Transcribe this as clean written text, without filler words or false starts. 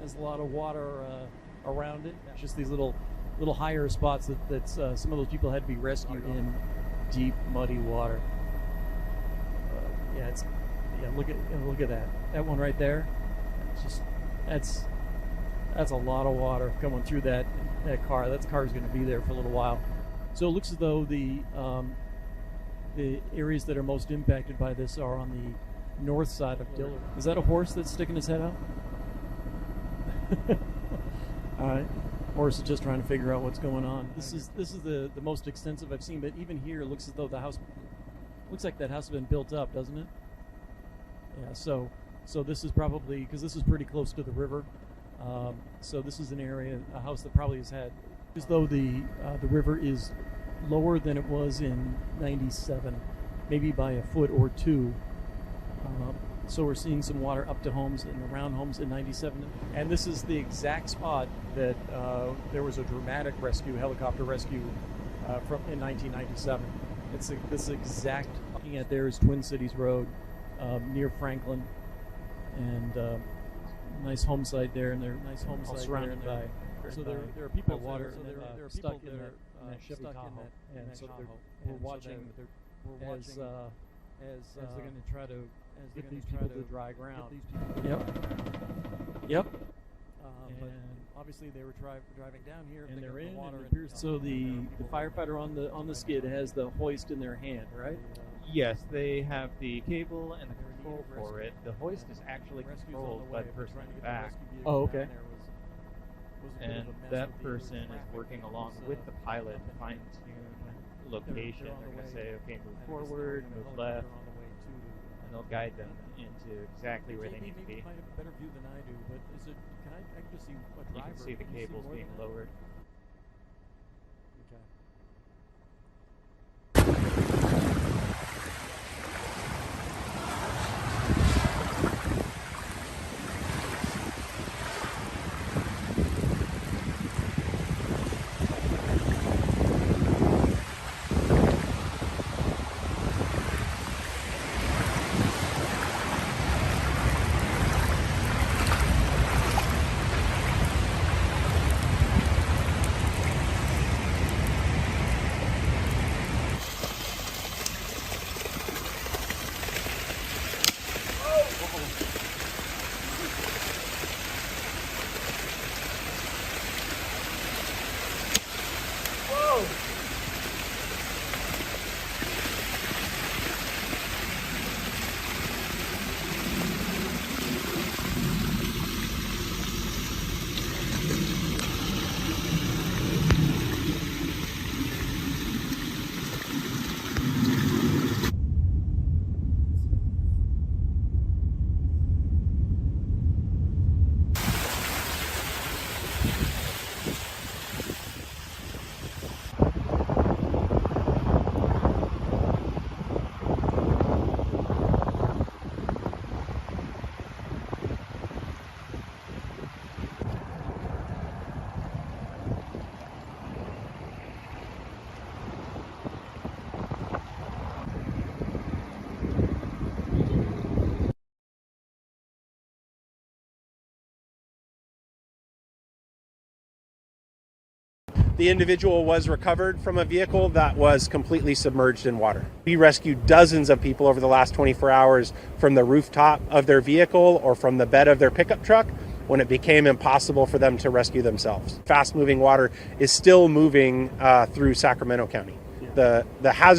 There's a lot of water around it. Just these little higher spots that some of those people had to be rescued in deep, muddy water. Look at that one right there. It's just that's a lot of water coming through that car. That car is going to be there for a little while. So it looks as though the areas that are most impacted by this are on the north side of Dillard. Is that a horse that's sticking his head out? All right. Horse is just trying to figure out what's going on. This is the most extensive I've seen, but even here it looks as though the house looks like that house has been built up, doesn't it? Yeah. So this is probably, because this is pretty close to the river. So this is an area, a house that probably has had, as though the river is lower than it was in '97, maybe by a foot or two. So we're seeing some water up to homes and around homes in '97. And this is the exact spot that there was a dramatic helicopter rescue from in 1997. It's this exact, looking at there is Twin Cities Road near Franklin, and nice home site there, and they're nice home site surrounded by. So there are people water, so there are stuck in that Chevy Tahoe, and so we're watching as they're going to try to get these people to dry ground. Yep. But obviously they were driving down here, and they're in water. So the firefighter on the skid has the hoist in their hand, right? Yes, they have the cable and the control for it. The hoist is actually controlled by the person in the back. Oh, okay. And that person is working along with the pilot to fine-tune location. They're going to say, okay, move forward, move left, and they'll guide them into exactly where they need to be. You might have a better view than I do, but is it? I can just see a driver. You can see the cables being lowered. Okay. The individual was recovered from a vehicle that was completely submerged in water. We rescued dozens of people over the last 24 hours from the rooftop of their vehicle or from the bed of their pickup truck when it became impossible for them to rescue themselves. Fast-moving water is still moving through Sacramento County. The hazard